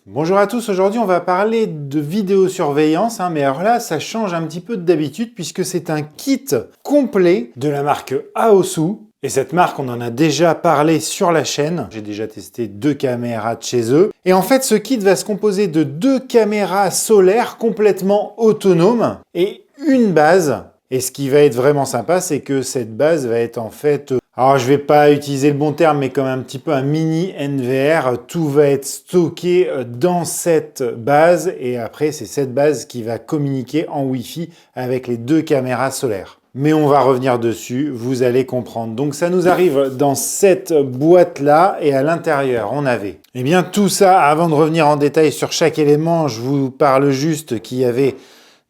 Bonjour à tous, aujourd'hui on va parler de vidéosurveillance, mais alors là ça change un petit peu d'habitude puisque c'est un kit complet de la marque Aosu. Et cette marque, on en a déjà parlé sur la chaîne. J'ai déjà testé 2 caméras de chez eux. Et en fait, ce kit va se composer de 2 caméras solaires complètement autonomes et une base. Et ce qui va être vraiment sympa, c'est que cette base va être en fait... Alors, je vais pas utiliser le bon terme, mais comme un petit peu un mini NVR. Tout va être stocké dans cette base. Et après, c'est cette base qui va communiquer en Wi-Fi avec les 2 caméras solaires. Mais on va revenir dessus, vous allez comprendre. Donc ça nous arrive dans cette boîte-là et à l'intérieur, on avait. Eh bien tout ça, avant de revenir en détail sur chaque élément, je vous parle juste qu'il y avait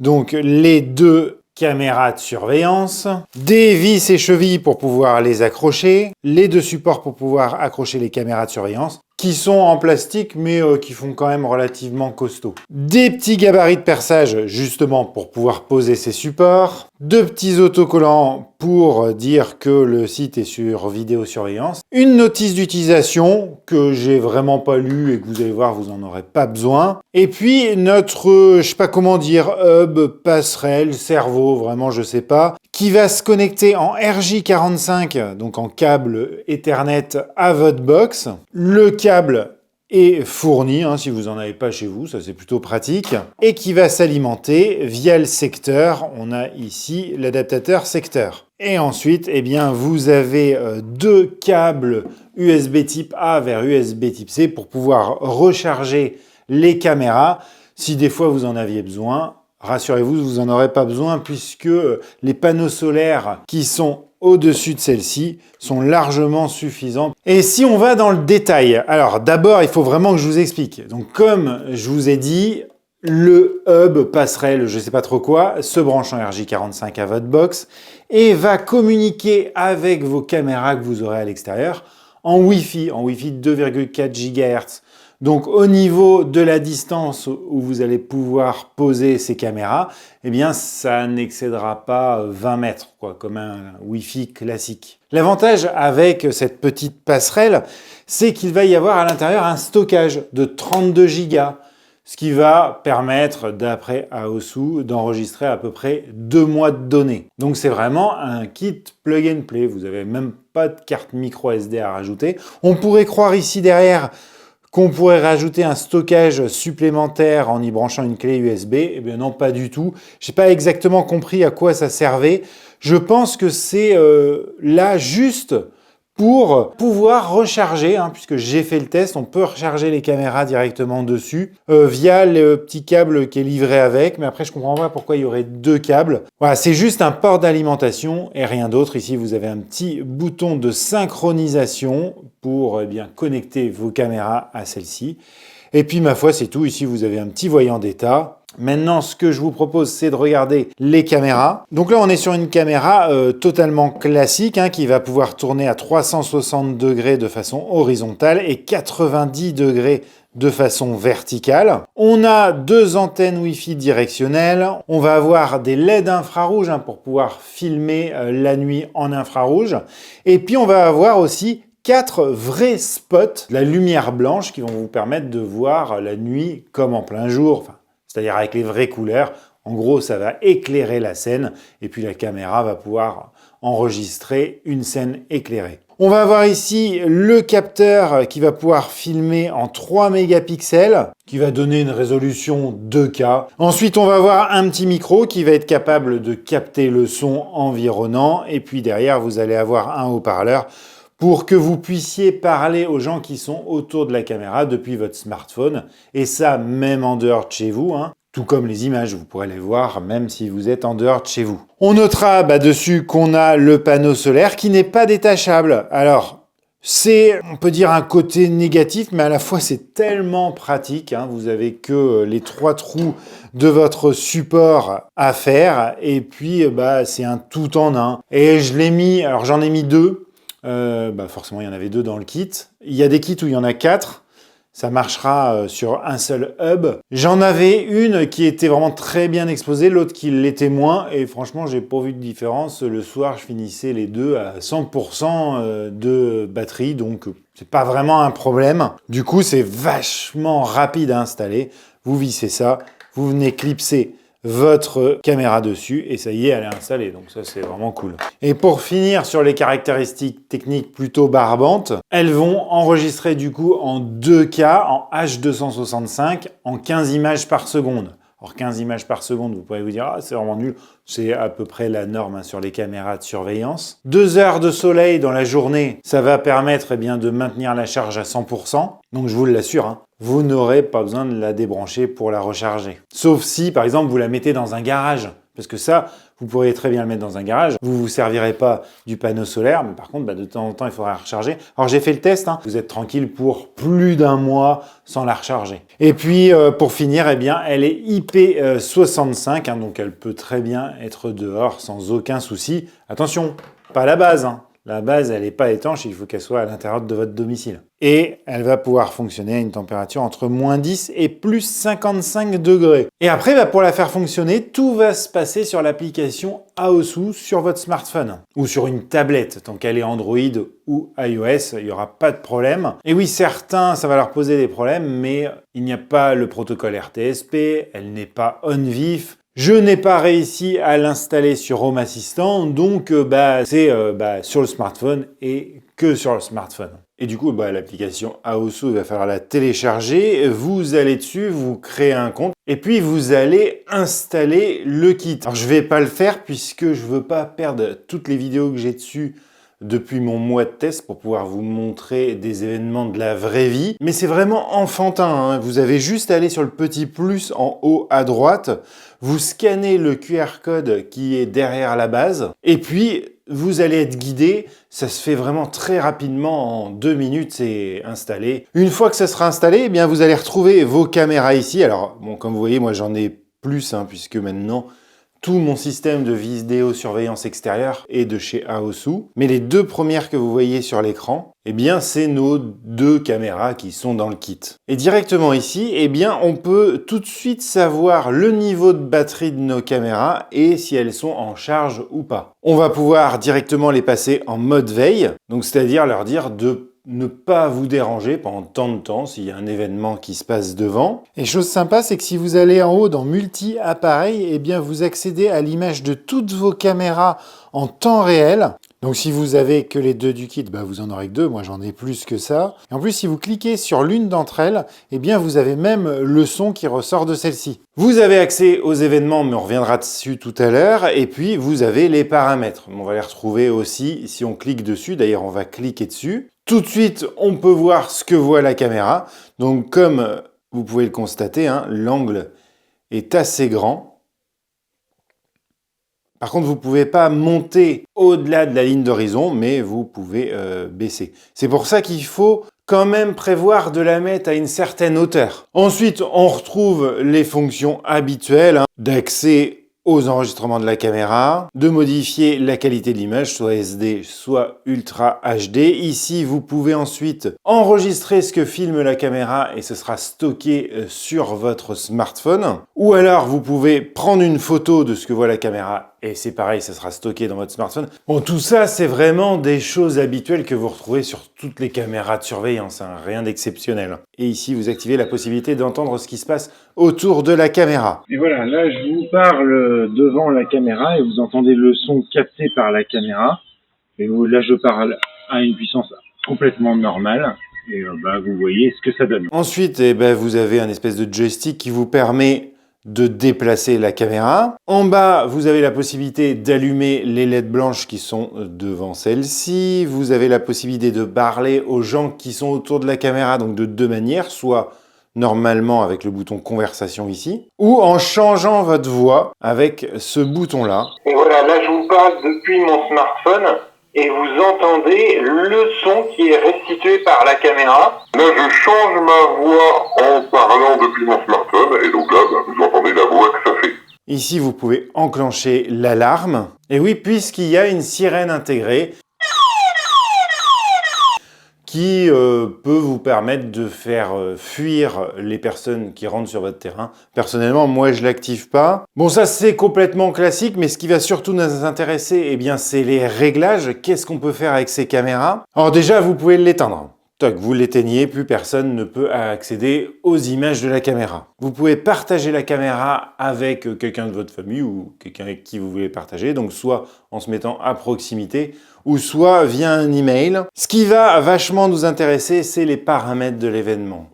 donc les 2 caméras de surveillance, des vis et chevilles pour pouvoir les accrocher, les 2 supports pour pouvoir accrocher les caméras de surveillance, qui sont en plastique mais qui font quand même relativement costaud. Des petits gabarits de perçage justement pour pouvoir poser ces supports, 2 petits autocollants pour dire que le site est sur vidéosurveillance, une notice d'utilisation que j'ai vraiment pas lue et que vous allez voir vous en aurez pas besoin, et puis notre, je sais pas comment dire, hub, passerelle, cerveau, vraiment je sais pas, qui va se connecter en RJ45, donc en câble Ethernet à votre box. Le câble est fourni, si vous n'en avez pas chez vous, ça c'est plutôt pratique, et qui va s'alimenter via le secteur. On a ici l'adaptateur secteur. Et ensuite, eh bien, vous avez 2 câbles USB type A vers USB type C pour pouvoir recharger les caméras si des fois vous en aviez besoin. Rassurez-vous, vous n'en aurez pas besoin puisque les panneaux solaires qui sont au-dessus de celle-ci sont largement suffisants. Et si on va dans le détail, alors d'abord, il faut vraiment que je vous explique. Donc comme je vous ai dit, le hub passerelle, je ne sais pas trop quoi, se branche en RJ45 à votre box et va communiquer avec vos caméras que vous aurez à l'extérieur en Wi-Fi 2,4 GHz. Donc au niveau de la distance où vous allez pouvoir poser ces caméras, eh bien ça n'excédera pas 20 mètres, comme un Wi-Fi classique. L'avantage avec cette petite passerelle, c'est qu'il va y avoir à l'intérieur un stockage de 32 Go, ce qui va permettre, d'après Aosu, d'enregistrer à peu près 2 mois de données. Donc c'est vraiment un kit plug and play, vous n'avez même pas de carte micro SD à rajouter. On pourrait croire ici derrière qu'on pourrait rajouter un stockage supplémentaire en y branchant une clé USB. Eh bien non, pas du tout. Je n'ai pas exactement compris à quoi ça servait. Je pense que c'est là juste pour pouvoir recharger, puisque j'ai fait le test, on peut recharger les caméras directement dessus via le petit câble qui est livré avec, mais après je comprends pas pourquoi il y aurait 2 câbles. Voilà, c'est juste un port d'alimentation et rien d'autre. Ici vous avez un petit bouton de synchronisation pour connecter vos caméras à celle-ci. Et puis ma foi c'est tout, ici vous avez un petit voyant d'état. Maintenant, ce que je vous propose, c'est de regarder les caméras. Donc là, on est sur une caméra totalement classique qui va pouvoir tourner à 360 degrés de façon horizontale et 90 degrés de façon verticale. On a 2 antennes Wi-Fi directionnelles. On va avoir des LED infrarouges pour pouvoir filmer la nuit en infrarouge. Et puis, on va avoir aussi 4 vrais spots, de la lumière blanche, qui vont vous permettre de voir la nuit comme en plein jour. C'est-à-dire avec les vraies couleurs. En gros, ça va éclairer la scène et puis la caméra va pouvoir enregistrer une scène éclairée. On va avoir ici le capteur qui va pouvoir filmer en 3 mégapixels, qui va donner une résolution 2K. Ensuite, on va avoir un petit micro qui va être capable de capter le son environnant. Et puis derrière, vous allez avoir un haut-parleur pour que vous puissiez parler aux gens qui sont autour de la caméra depuis votre smartphone. Et ça, même en dehors de chez vous. Tout comme les images, vous pourrez les voir même si vous êtes en dehors de chez vous. On notera dessus qu'on a le panneau solaire qui n'est pas détachable. Alors, c'est, on peut dire, un côté négatif, mais à la fois c'est tellement pratique. Vous avez que les 3 trous de votre support à faire. Et puis, c'est un tout en un. Et je l'ai mis, alors j'en ai mis 2. Forcément, il y en avait 2 dans le kit. Il y a des kits où il y en a 4. Ça marchera sur un seul hub. J'en avais une qui était vraiment très bien exposée, l'autre qui l'était moins. Et franchement, j'ai pas vu de différence. Le soir, je finissais les 2 à 100% de batterie. Donc, C'est pas vraiment un problème. Du coup, c'est vachement rapide à installer. Vous vissez ça, vous venez clipser votre caméra dessus et ça y est, elle est installée. Donc ça, c'est vraiment cool. Et pour finir sur les caractéristiques techniques plutôt barbantes, elles vont enregistrer du coup en 2K, en H265, en 15 images par seconde. Alors 15 images par seconde, vous pourrez vous dire « Ah, c'est vraiment nul ». C'est à peu près la norme sur les caméras de surveillance. 2 heures de soleil dans la journée, ça va permettre eh bien, de maintenir la charge à 100%. Donc je vous l'assure, hein, vous n'aurez pas besoin de la débrancher pour la recharger. Sauf si, par exemple, vous la mettez dans un garage. Parce que ça, vous pourriez très bien le mettre dans un garage. Vous ne vous servirez pas du panneau solaire, mais par contre, de temps en temps, il faudra la recharger. Alors, j'ai fait le test. Hein. Vous êtes tranquille pour plus d'un mois sans la recharger. Et puis, pour finir, eh bien, elle est IP65, hein, donc elle peut très bien être dehors sans aucun souci. Attention, pas la base. Hein. La base, elle n'est pas étanche, il faut qu'elle soit à l'intérieur de votre domicile. Et elle va pouvoir fonctionner à une température entre -10 et +55 degrés. Et après, pour la faire fonctionner, tout va se passer sur l'application Aosu sur votre smartphone ou sur une tablette. Tant qu'elle est Android ou iOS, il n'y aura pas de problème. Et oui, certains, ça va leur poser des problèmes, mais il n'y a pas le protocole RTSP, elle n'est pas on-vif. Je n'ai pas réussi à l'installer sur Home Assistant, donc c'est sur le smartphone et que sur le smartphone. Et du coup, l'application Aosu, il va falloir la télécharger. Vous allez dessus, vous créez un compte et puis vous allez installer le kit. Alors je vais pas le faire puisque je veux pas perdre toutes les vidéos que j'ai dessus depuis mon mois de test pour pouvoir vous montrer des événements de la vraie vie. Mais c'est vraiment enfantin, hein. Vous avez juste à aller sur le petit plus en haut à droite, vous scannez le QR code qui est derrière la base, et puis vous allez être guidé. Ça se fait vraiment très rapidement, en 2 minutes, c'est installé. Une fois que ça sera installé, eh bien vous allez retrouver vos caméras ici. Alors, bon, comme vous voyez, moi j'en ai plus, hein, puisque maintenant, tout mon système de vidéosurveillance extérieure est de chez Aosu. Mais les 2 premières que vous voyez sur l'écran, eh bien, c'est nos 2 caméras qui sont dans le kit. Et directement ici, eh bien, on peut tout de suite savoir le niveau de batterie de nos caméras et si elles sont en charge ou pas. On va pouvoir directement les passer en mode veille, donc c'est-à-dire leur dire de ne pas vous déranger pendant tant de temps s'il y a un événement qui se passe devant. Et chose sympa, c'est que si vous allez en haut dans multi-appareils, eh bien vous accédez à l'image de toutes vos caméras en temps réel. Donc si vous avez que les 2 du kit, vous en aurez que 2, moi j'en ai plus que ça. Et en plus, si vous cliquez sur l'une d'entre elles, eh bien vous avez même le son qui ressort de celle-ci. Vous avez accès aux événements, mais on reviendra dessus tout à l'heure. Et puis vous avez les paramètres. On va les retrouver aussi si on clique dessus. D'ailleurs, on va cliquer dessus. Tout de suite, on peut voir ce que voit la caméra. Donc comme vous pouvez le constater, hein, l'angle est assez grand. Par contre, vous ne pouvez pas monter au-delà de la ligne d'horizon, mais vous pouvez baisser. C'est pour ça qu'il faut quand même prévoir de la mettre à une certaine hauteur. Ensuite, on retrouve les fonctions habituelles, hein, d'accès aux enregistrements de la caméra, de modifier la qualité de l'image, soit SD, soit Ultra HD. Ici, vous pouvez ensuite enregistrer ce que filme la caméra et ce sera stocké sur votre smartphone. Ou alors, vous pouvez prendre une photo de ce que voit la caméra et c'est pareil, ça sera stocké dans votre smartphone. Bon, tout ça, c'est vraiment des choses habituelles que vous retrouvez sur toutes les caméras de surveillance, hein, rien d'exceptionnel. Et ici, vous activez la possibilité d'entendre ce qui se passe autour de la caméra. Et voilà, là, je vous parle devant la caméra et vous entendez le son capté par la caméra. Et là, je parle à une puissance complètement normale. Et vous voyez ce que ça donne. Ensuite, vous avez un espèce de joystick qui vous permet de déplacer la caméra. En bas, vous avez la possibilité d'allumer les LED blanches qui sont devant celle-ci. Vous avez la possibilité de parler aux gens qui sont autour de la caméra, donc de 2 manières, soit normalement avec le bouton conversation ici, ou en changeant votre voix avec ce bouton-là. Et voilà, là je vous parle depuis mon smartphone et vous entendez le son qui est restitué par la caméra. Là, je change ma voix en parlant depuis mon smartphone, et donc là, vous entendez la voix que ça fait. Ici, vous pouvez enclencher l'alarme. Et oui, puisqu'il y a une sirène intégrée qui peut vous permettre de faire fuir les personnes qui rentrent sur votre terrain. Personnellement, moi, je l'active pas. Bon, ça, c'est complètement classique, mais ce qui va surtout nous intéresser, eh bien, c'est les réglages. Qu'est-ce qu'on peut faire avec ces caméras? Alors déjà, vous pouvez l'éteindre. toc, vous l'éteignez, plus personne ne peut accéder aux images de la caméra. Vous pouvez partager la caméra avec quelqu'un de votre famille ou quelqu'un avec qui vous voulez partager, donc soit en se mettant à proximité ou soit via un email. Ce qui va vachement nous intéresser, c'est les paramètres de l'événement.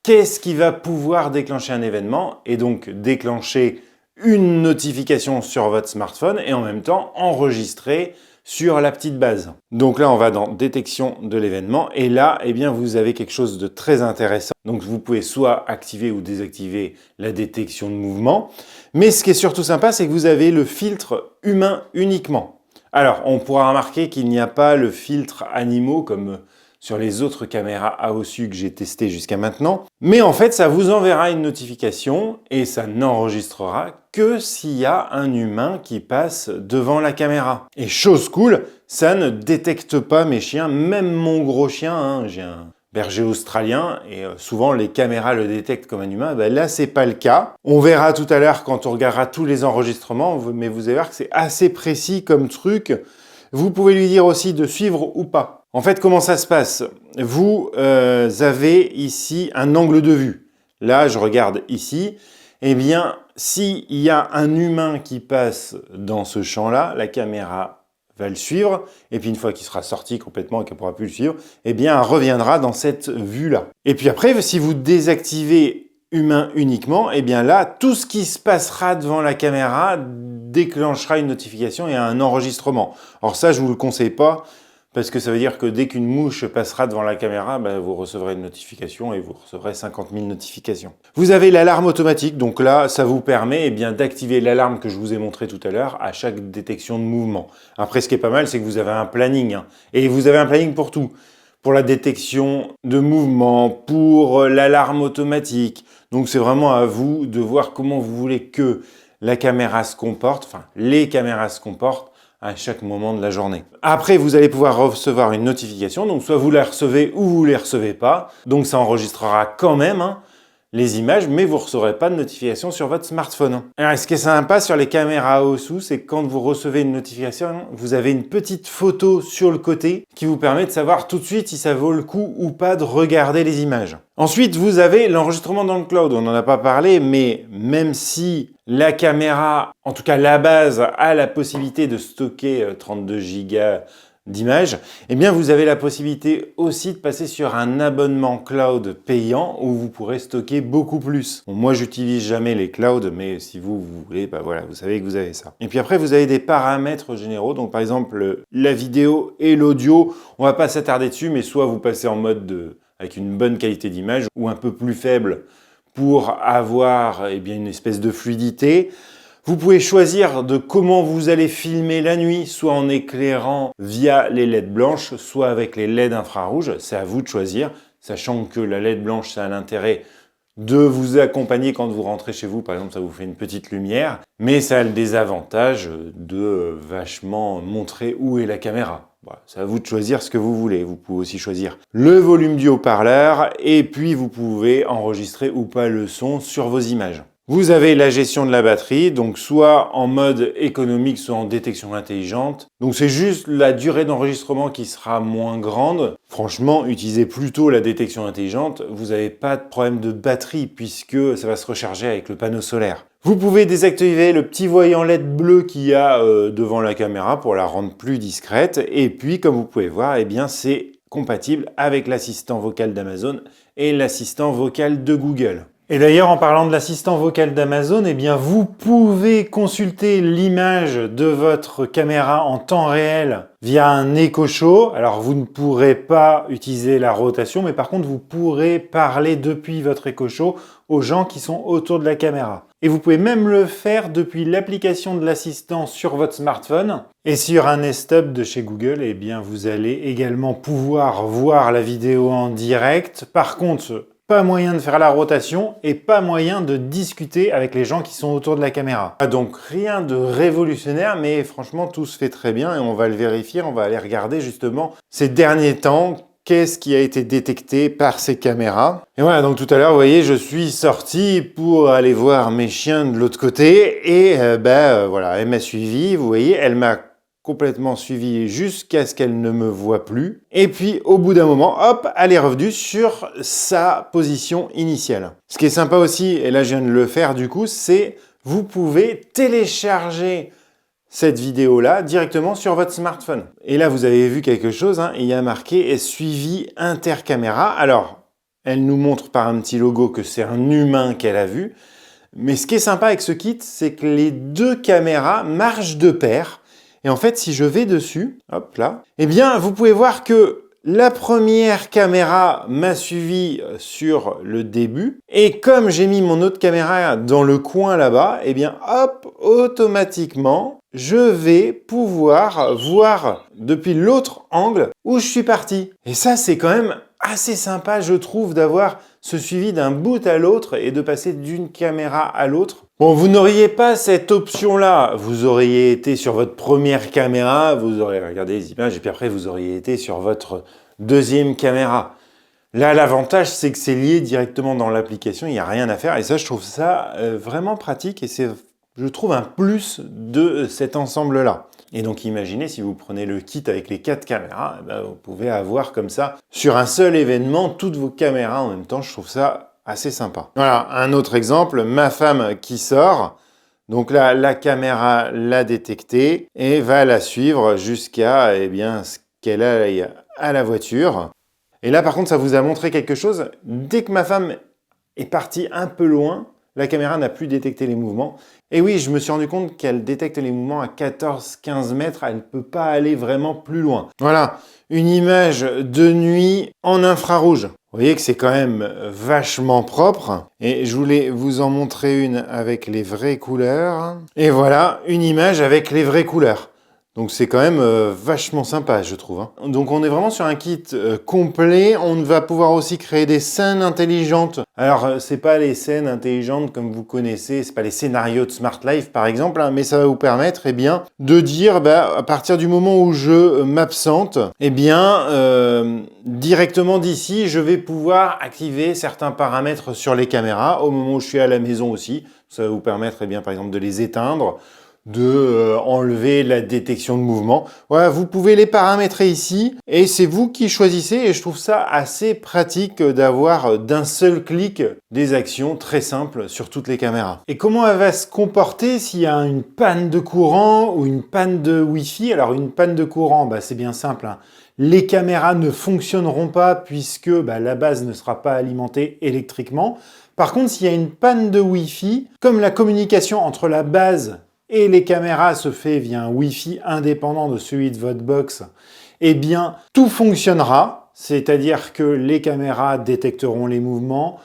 Qu'est-ce qui va pouvoir déclencher un événement et donc déclencher une notification sur votre smartphone et en même temps enregistrer sur la petite base. Donc là, on va dans détection de l'événement et là, eh bien, vous avez quelque chose de très intéressant. Donc vous pouvez soit activer ou désactiver la détection de mouvement. Mais ce qui est surtout sympa, c'est que vous avez le filtre humain uniquement. Alors, on pourra remarquer qu'il n'y a pas le filtre animaux comme sur les autres caméras AOSU que j'ai testées jusqu'à maintenant. Mais en fait, ça vous enverra une notification et ça n'enregistrera que s'il y a un humain qui passe devant la caméra. Et chose cool, ça ne détecte pas mes chiens, même mon gros chien, hein, j'ai un berger australien et souvent les caméras le détectent comme un humain. Ben là, c'est pas le cas. On verra tout à l'heure quand on regardera tous les enregistrements, mais vous allez voir que c'est assez précis comme truc. Vous pouvez lui dire aussi de suivre ou pas. En fait, comment ça se passe? Vous avez ici un angle de vue. Là, je regarde ici. Eh bien, s'il y a un humain qui passe dans ce champ-là, la caméra va le suivre. Et puis, une fois qu'il sera sorti complètement et qu'elle ne pourra plus le suivre, eh bien, elle reviendra dans cette vue-là. Et puis après, si vous désactivez humain uniquement, eh bien là, tout ce qui se passera devant la caméra déclenchera une notification et un enregistrement. Alors ça, je ne vous le conseille pas. Parce que ça veut dire que dès qu'une mouche passera devant la caméra, vous recevrez une notification et vous recevrez 50 000 notifications. Vous avez l'alarme automatique, donc là, ça vous permet d'activer l'alarme que je vous ai montré tout à l'heure à chaque détection de mouvement. Après, ce qui est pas mal, c'est que vous avez un planning. Et vous avez un planning pour tout. Pour la détection de mouvement, pour l'alarme automatique. Donc c'est vraiment à vous de voir comment vous voulez que la caméra se comporte, enfin les caméras se comportent à chaque moment de la journée. Après, vous allez pouvoir recevoir une notification, donc soit vous la recevez ou vous ne les recevez pas, donc ça enregistrera quand même les images, mais vous ne recevrez pas de notification sur votre smartphone. Alors, ce qui est sympa sur les caméras AOSU, c'est que quand vous recevez une notification, vous avez une petite photo sur le côté qui vous permet de savoir tout de suite si ça vaut le coup ou pas de regarder les images. Ensuite, vous avez l'enregistrement dans le cloud. On n'en a pas parlé, mais même si la caméra, en tout cas la base, a la possibilité de stocker 32 Go d'images, eh bien vous avez la possibilité aussi de passer sur un abonnement cloud payant où vous pourrez stocker beaucoup plus. Bon, moi, j'utilise jamais les clouds, mais si vous voulez, voilà, vous savez que vous avez ça. Et puis après, vous avez des paramètres généraux. Donc par exemple, la vidéo et l'audio, on va pas s'attarder dessus, mais soit vous passez en mode avec une bonne qualité d'image ou un peu plus faible pour avoir une espèce de fluidité. Vous pouvez choisir de comment vous allez filmer la nuit, soit en éclairant via les LED blanches, soit avec les LED infrarouges. C'est à vous de choisir, sachant que la LED blanche, ça a l'intérêt de vous accompagner quand vous rentrez chez vous. Par exemple, ça vous fait une petite lumière, mais ça a le désavantage de vachement montrer où est la caméra. Voilà, c'est à vous de choisir ce que vous voulez. Vous pouvez aussi choisir le volume du haut-parleur et puis vous pouvez enregistrer ou pas le son sur vos images. Vous avez la gestion de la batterie, donc soit en mode économique, soit en détection intelligente. Donc c'est juste la durée d'enregistrement qui sera moins grande. Franchement, utilisez plutôt la détection intelligente. Vous n'avez pas de problème de batterie puisque ça va se recharger avec le panneau solaire. Vous pouvez désactiver le petit voyant LED bleu qu'il y a devant la caméra pour la rendre plus discrète. Et puis, comme vous pouvez voir, c'est compatible avec l'assistant vocal d'Amazon et l'assistant vocal de Google. Et d'ailleurs, en parlant de l'assistant vocal d'Amazon, vous pouvez consulter l'image de votre caméra en temps réel via un Echo Show. Alors, vous ne pourrez pas utiliser la rotation, mais par contre, vous pourrez parler depuis votre Echo Show aux gens qui sont autour de la caméra. Et vous pouvez même le faire depuis l'application de l'assistant sur votre smartphone. Et sur un Nest Hub de chez Google, vous allez également pouvoir voir la vidéo en direct. Par contre, pas moyen de faire la rotation et pas moyen de discuter avec les gens qui sont autour de la caméra. Donc rien de révolutionnaire, mais franchement tout se fait très bien et on va le vérifier, on va aller regarder justement ces derniers temps, qu'est-ce qui a été détecté par ces caméras. Et voilà, donc tout à l'heure, vous voyez, je suis sorti pour aller voir mes chiens de l'autre côté et voilà, elle m'a suivi, vous voyez, elle m'a complètement suivi jusqu'à ce qu'elle ne me voie plus. Et puis, au bout d'un moment, hop, elle est revenue sur sa position initiale. Ce qui est sympa aussi, et là je viens de le faire du coup, c'est vous pouvez télécharger cette vidéo-là directement sur votre smartphone. Et là, vous avez vu quelque chose, hein, il y a marqué « Suivi intercaméra ». Alors, elle nous montre par un petit logo que c'est un humain qu'elle a vu. Mais ce qui est sympa avec ce kit, c'est que les deux caméras marchent de pair. Et en fait, si je vais dessus, hop là, eh bien, vous pouvez voir que la première caméra m'a suivi sur le début. Et comme j'ai mis mon autre caméra dans le coin là-bas, eh bien, hop, automatiquement, je vais pouvoir voir depuis l'autre angle où je suis parti. Et ça, c'est quand même assez sympa, je trouve, d'avoir ce suivi d'un bout à l'autre et de passer d'une caméra à l'autre. Bon, vous n'auriez pas cette option-là. Vous auriez été sur votre première caméra, vous auriez regardé les images et puis après, vous auriez été sur votre deuxième caméra. Là, l'avantage, c'est que c'est lié directement dans l'application, il n'y a rien à faire. Et ça, je trouve ça vraiment pratique et c'est, je trouve, un plus de cet ensemble-là. Et donc imaginez si vous prenez le kit avec les 4 caméras, eh ben, vous pouvez avoir comme ça, sur un seul événement, toutes vos caméras en même temps. Je trouve ça assez sympa. Voilà, un autre exemple, ma femme qui sort. Donc là, la caméra l'a détectée et va la suivre jusqu'à ce qu'elle aille à la voiture. Et là, par contre, ça vous a montré quelque chose. Dès que ma femme est partie un peu loin, la caméra n'a plus détecté les mouvements. Et oui, je me suis rendu compte qu'elle détecte les mouvements à 14-15 mètres. Elle ne peut pas aller vraiment plus loin. Voilà, une image de nuit en infrarouge. Vous voyez que c'est quand même vachement propre. Et je voulais vous en montrer une avec les vraies couleurs. Et voilà, une image avec les vraies couleurs. Donc c'est quand même vachement sympa, je trouve. Donc on est vraiment sur un kit complet. On va pouvoir aussi créer des scènes intelligentes. Alors c'est pas les scènes intelligentes comme vous connaissez, c'est pas les scénarios de Smart Life par exemple, hein, mais ça va vous permettre de dire à partir du moment où je m'absente, directement d'ici, je vais pouvoir activer certains paramètres sur les caméras. Au moment où je suis à la maison aussi, ça va vous permettre par exemple de les éteindre, de enlever la détection de mouvement. Voilà, vous pouvez les paramétrer ici et c'est vous qui choisissez et je trouve ça assez pratique d'avoir d'un seul clic des actions très simples sur toutes les caméras. Et comment elle va se comporter s'il y a une panne de courant ou une panne de Wi-Fi? Alors une panne de courant, c'est bien simple, hein. Les caméras ne fonctionneront pas puisque la base ne sera pas alimentée électriquement. Par contre, s'il y a une panne de Wi-Fi, comme la communication entre la base et les caméras se fait via un Wi-Fi indépendant de celui de votre box, tout fonctionnera, c'est-à-dire que les caméras détecteront les mouvements,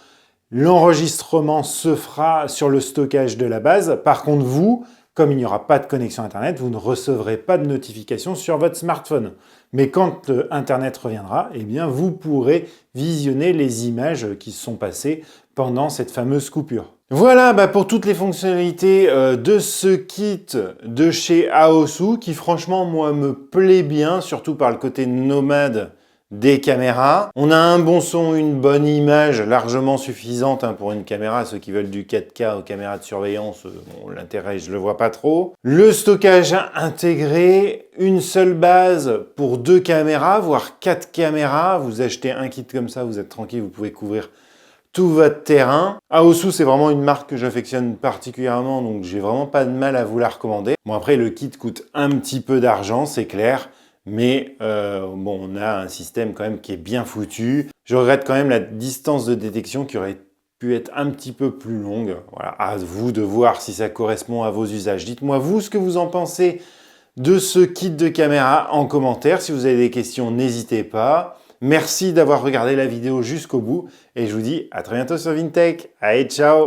l'enregistrement se fera sur le stockage de la base. Par contre, vous, comme il n'y aura pas de connexion Internet, vous ne recevrez pas de notification sur votre smartphone. Mais quand Internet reviendra, vous pourrez visionner les images qui se sont passées pendant cette fameuse coupure. Voilà pour toutes les fonctionnalités de ce kit de chez Aosu qui franchement moi me plaît bien, surtout par le côté nomade des caméras. On a un bon son, une bonne image largement suffisante pour une caméra. Ceux qui veulent du 4K aux caméras de surveillance, l'intérêt je le vois pas trop. Le stockage intégré, une seule base pour 2 caméras, voire 4 caméras. Vous achetez un kit comme ça, vous êtes tranquille, vous pouvez couvrir tout votre terrain. Aosu, c'est vraiment une marque que j'affectionne particulièrement, donc j'ai vraiment pas de mal à vous la recommander. Bon, après, le kit coûte un petit peu d'argent, c'est clair, mais on a un système quand même qui est bien foutu. Je regrette quand même la distance de détection qui aurait pu être un petit peu plus longue. Voilà, à vous de voir si ça correspond à vos usages. Dites-moi, vous, ce que vous en pensez de ce kit de caméra en commentaire. Si vous avez des questions, n'hésitez pas. Merci d'avoir regardé la vidéo jusqu'au bout et je vous dis à très bientôt sur VinTech. Allez, ciao!